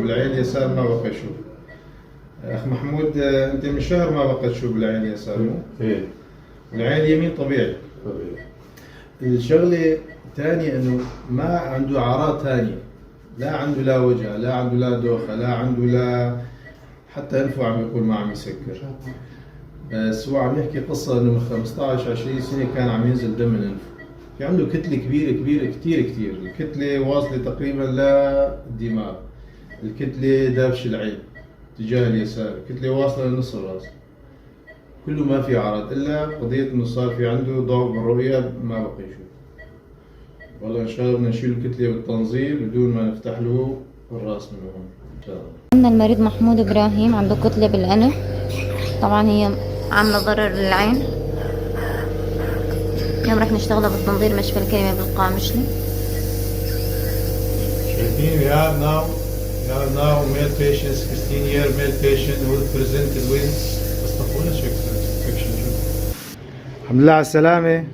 والعين اليسار ما بقى يشوف. اخ محمود انت من شهر ما بقى تشوف بالعين اليسار مو؟ ايه. والعين اليمين طبيعي. الشغله الثانيه انه ما عنده اعراض ثانيه، لا عنده لا وجع، لا عنده لا دوخه، لا عنده لا حتى انفه عم يقول ما عم يسكر. بس هو عم يحكي قصه انه من 15 20 سنه كان عم ينزل دم من انفه. في عنده كتله كبيره كبيره كثير كثير، الكتله واصله تقريبا للدماغ، الكتله دابش العين اتجاه اليسار، الكتله واصله لنص الراس. كله ما في اعراض الا قضيه انه صار في عنده ضعف بالرؤيه ما بقى يشوف. والله ان شاء الله بدنا نشيل الكتله بالتنظير بدون ما نفتح له الراس من هون ان شاء الله. عندنا المريض محمود ابراهيم عنده كتلة بالانف، طبعا هي عاملة ضرر للعين. اليوم رح نشتغلها بالتنظير مشفى الكلمة بالقامشلي. شايفين we have now male patient 16-year male patient who presented with استغفر الحمد لله على السلامة.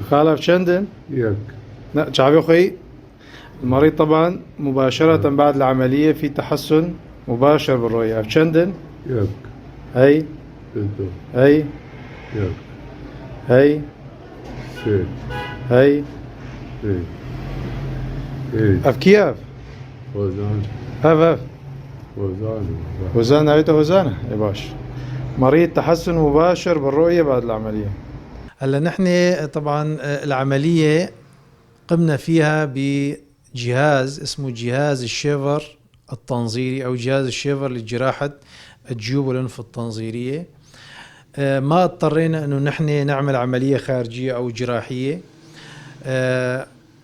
خالف شندن ياك شعبي أخي. المريض طبعا مباشرة بعد العملية في تحسن مباشر بالرؤية. شندن ياك هي بدو هي ياك هي سي هي ايه ايه أف كيف وزان أف وزان وزانة هيدا وزانة يا باش. مريض تحسن مباشر بالرؤية بعد العملية. هلا نحن طبعا العملية قمنا فيها بجهاز اسمه جهاز الشيفر التنظيري او جهاز الشيفر لجراحة الجيوب والانف التنظيرية. ما اضطرينا انه نحن نعمل عملية خارجية او جراحية.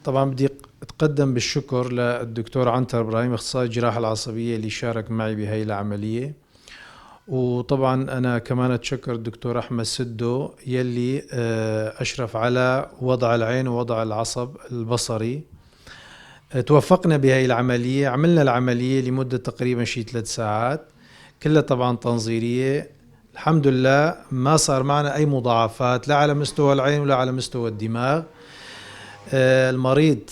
طبعا بدي اتقدم بالشكر للدكتور عنتر ابراهيم اخصائي الجراحة العصبية اللي شارك معي بهي العملية. وطبعا انا كمان اتشكر الدكتور احمد سدو يلي اشرف على وضع العين ووضع العصب البصري. توفقنا بهي العملية، عملنا العملية لمدة تقريبا شي 3 ساعات كلها طبعا تنظيرية. الحمد لله ما صار معنا اي مضاعفات لا على مستوى العين ولا على مستوى الدماغ. المريض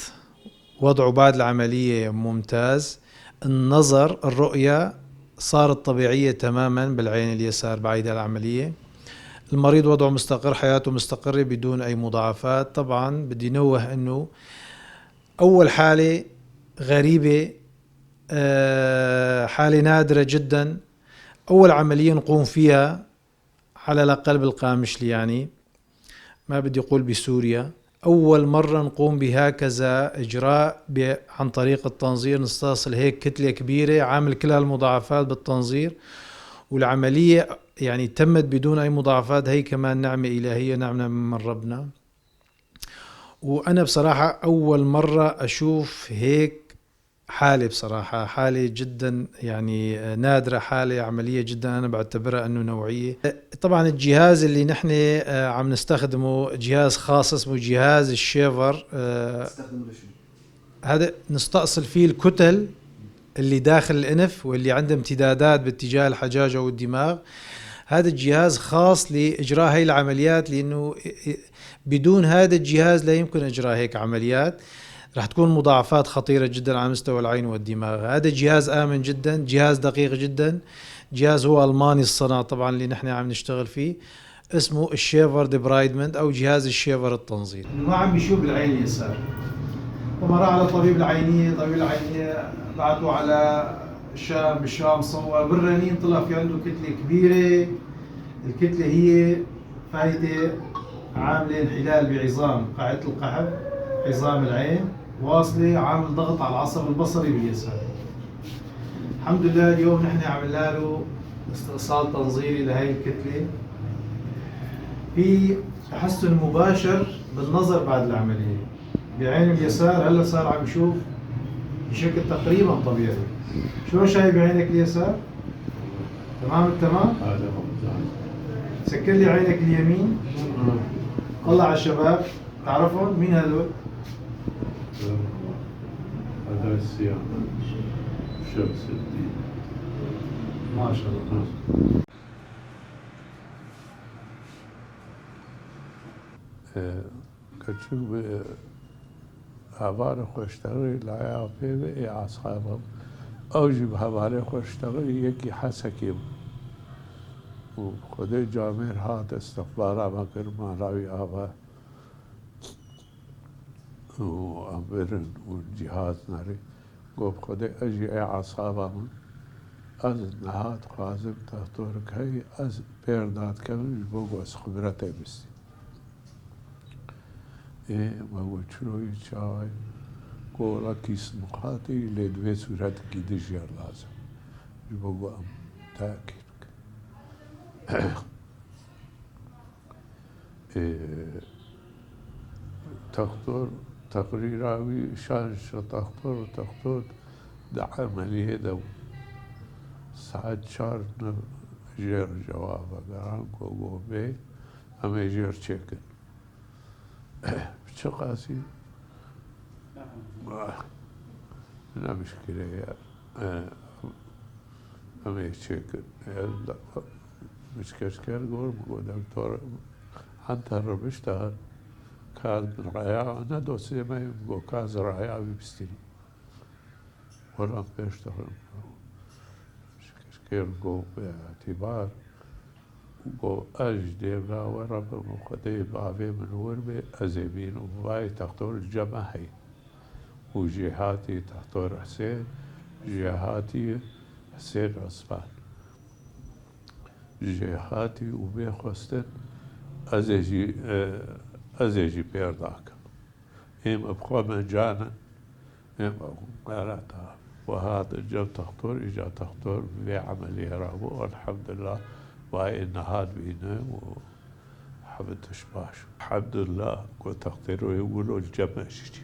وضعه بعد العملية ممتاز. النظر الرؤية صارت طبيعية تماما بالعين اليسار بعد العملية. المريض وضعه مستقر، حياته مستقرة بدون أي مضاعفات. طبعا بدي نوه أنه أول حالة غريبة، حالة نادرة جدا، أول عملية نقوم فيها على الأقل بالقامشلي، يعني ما بدي أقول بسوريا، أول مرة نقوم بهكذا إجراء عن طريق التنظير. نستأصل هيك كتلة كبيرة، عامل كل هالمضاعفات بالتنظير، والعملية يعني تمت بدون أي مضاعفات. هي كمان نعمة إلهية، نعمة من ربنا. وأنا بصراحة أول مرة أشوف هيك حالة، بصراحة حالة جدا يعني نادرة، حالة عملية جدا أنا بعتبرها أنه نوعية. طبعا الجهاز اللي نحن عم نستخدمه جهاز خاص اسمه جهاز الشيفر. هذا نستأصل فيه الكتل اللي داخل الأنف واللي عنده امتدادات باتجاه الحجاجة والدماغ. هذا الجهاز خاص لإجراء هاي العمليات، لأنه بدون هذا الجهاز لا يمكن إجراء هيك عمليات، راح تكون مضاعفات خطيرة جدا على مستوى العين والدماغ. هذا جهاز آمن جدا، جهاز دقيق جدا، جهاز هو ألماني الصنع طبعا اللي نحن عم نشتغل فيه، اسمه الشيفر ديبرايدمنت أو جهاز الشيفر التنظير. ما عم بيشوف بالعين اليسار، طبعا راح على طبيب العينية، طبيب العينية بعثوا على الشام، بالشام صور بالرنين طلع في عنده كتلة كبيرة. الكتلة هي فايدة عاملة انحلال بعظام قاعدة القحف، عظام العين واصلة، عامل ضغط على العصب البصري باليسار. الحمد لله اليوم نحن عملنا له استئصال تنظيري لهي الكتلة، في تحسن مباشر بالنظر بعد العملية. بعين اليسار هلا صار عم يشوف بشكل تقريبا طبيعي. شلون شايف بعينك اليسار؟ تمام التمام؟ هذا وزان. سكر لي عينك اليمين. طلع على الشباب، تعرفهم مين هذول؟ هذا السياق شمس الدين ما شاء الله. Küçük bir هوار خوشتغلی لایا پیوه ای اصحابم اوجی به هوار خوشتغلی یکی حسکی و خود جامعه هات استقبال ما کرد ما راوی آوا و امبرن و جهاز ناری گفت خود اجی ای اصحابم از نهاد خوازم تحتور که از پیرداد کمی بگو از خبرت بستی ما چروی چای گولا کیس مخاطی لدوی صورت گیده جیر لازم بگو ام تاکید تختور تقريراوي شانش تختور ده عملية ده ساعد شهر جير جواب قران كوغو بي اما جير تشيكن شو قاسي؟ لا مشكلة يا اما تشيكن مش كشكر قول دكتور انت بشتغل كاز من رعاية انا دوسي ما يبقى كاز رعاية بيستني ولا بيشتغل مش كشكر قول باعتبار قول اجديبنا ورب مقدي بابي من وربي ازيبين وفاي تختور الجماعي وجهاتي تختور حسين جهاتي حسين عثمان جهاتي وبيخوستن ازيجي بيرداك هم ابقى من جانا هم قالتها وهذا الجو تختور اجا تختور بعملية رابو والحمد لله وهي النهار بينام وحمد تشباش الحمد لله وتختيروا يقولوا الجمع شيء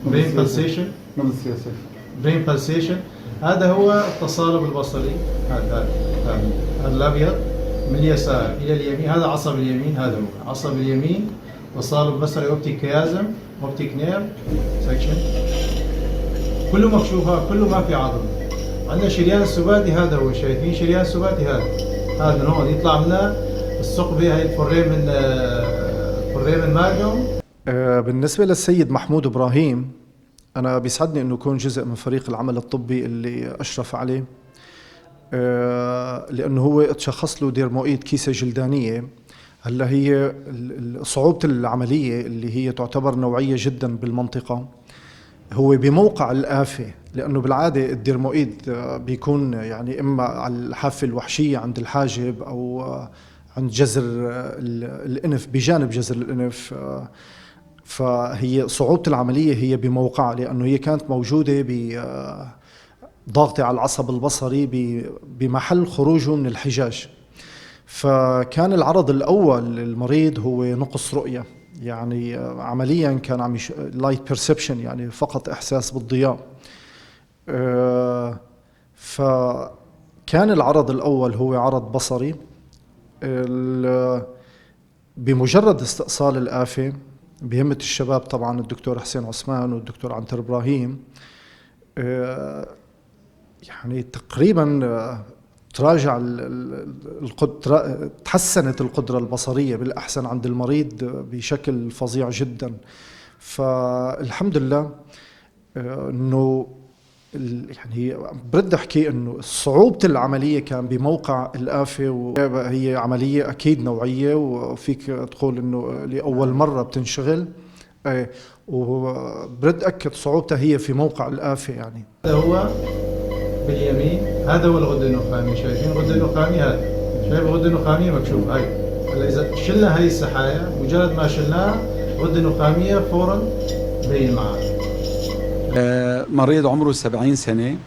برين بالسيشن برين بالسيشن هذا هو التصالب البصري هذا الابيض من اليسار الى اليمين هذا عصب اليمين هذا هو عصب اليمين تصالب بصري اوبتيك كيازم اوبتيك نير سكشن كله مكشوفه كله ما في عظم عندنا شريان السباتي هذا هو شايفين شريان السباتي هذا هون يطلع منه الثقبه هي الفريم مالهم. بالنسبة للسيد محمود إبراهيم أنا بيسعدني أنه أكون جزء من فريق العمل الطبي اللي أشرف عليه لأنه هو اتشخص له ديرمويد كيسة جلدانية. هلا هي صعوبة العملية اللي هي تعتبر نوعية جدا بالمنطقة هو بموقع الآفة لأنه بالعادة الديرمويد بيكون يعني إما على الحافة الوحشية عند الحاجب أو عند جذر الأنف بجانب جذر الأنف. فهي صعوبة العملية هي بموقعها لأنه هي كانت موجودة ضاغطة على العصب البصري بمحل خروجه من الحجاج. فكان العرض الأول للمريض هو نقص رؤية يعني عمليا كان عم لايت بيرسبشن يعني فقط إحساس بالضياء. فكان العرض الأول هو عرض بصري. بمجرد استئصال الآفة بهمة الشباب طبعا الدكتور حسين عثمان والدكتور عنتر إبراهيم يعني تقريبا تراجع تحسنت القدرة البصرية بالأحسن عند المريض بشكل فظيع جدا. فالحمد لله أنه يعني برد أحكي أنه صعوبة العملية كان بموقع الآفة وهي عملية أكيد نوعية وفيك تقول أنه لأول مرة بتنشغل وبرد أكد صعوبتها هي في موقع الآفة يعني. هذا هو باليمين هذا هو الغدة النخامية شايفين الغدة النخامية هذا شايف الغدة النخامية مكشوف هاي. هلا إذا شلنا هاي السحايا مجرد ما شلناها الغدة النخامية فورا بين معها. مريض عمره 70 سنة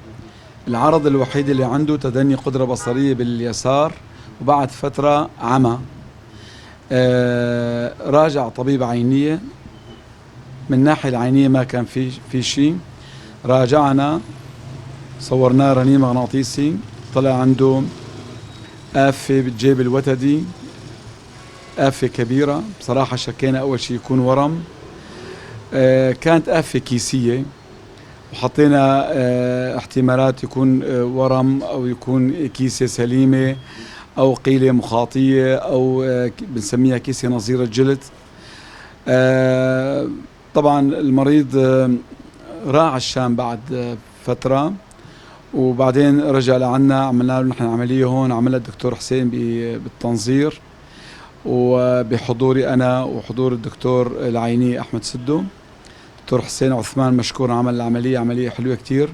العرض الوحيد اللي عنده تدني قدرة بصرية باليسار وبعد فترة عمى. راجع طبيب عينية من الناحية العينية ما كان في شيء. راجعنا صورناه رنين مغناطيسي طلع عنده آفة بالجيب الوتدي آفة كبيرة بصراحة شكينا أول شيء يكون ورم. كانت آفة كيسية وحطينا احتمالات يكون ورم أو يكون كيسة سليمة أو قيلة مخاطية أو بنسميها كيسة نظيرة جلد. طبعا المريض راح الشام بعد فترة، وبعدين رجع لعنا، عملنا له نحن عملية هون، عملها الدكتور حسين بالتنظير وبحضوري أنا وحضور الدكتور العيني أحمد سدو. دكتور حسين عثمان مشكور عمل العملية، عملية حلوة كتير.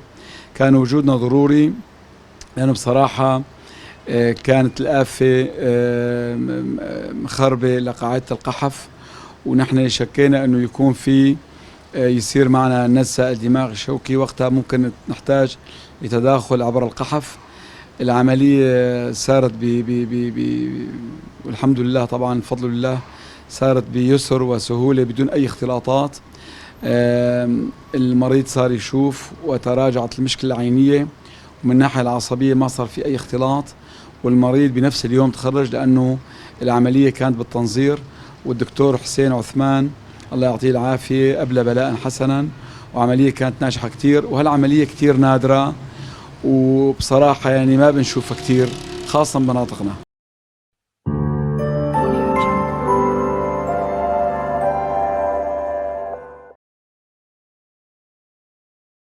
كان وجودنا ضروري لأنه بصراحة كانت الآفة مخربة لقاعدة القحف، ونحن شكينا أنه يكون في يصير معنا نزع الدماغ الشوكي، وقتها ممكن نحتاج لتداخل عبر القحف. العملية صارت والحمد لله طبعا بفضل الله صارت بيسر وسهولة بدون أي اختلاطات. المريض صار يشوف وتراجعت المشكلة العينية، ومن الناحية العصبية ما صار في أي اختلاط، والمريض بنفس اليوم تخرج لأنه العملية كانت بالتنظير. والدكتور حسين عثمان الله يعطيه العافية أبلى بلاء حسنا، وعملية كانت ناجحة كتير، وهالعملية كتير نادرة وبصراحة يعني ما بنشوفها كتير خاصة بمناطقنا.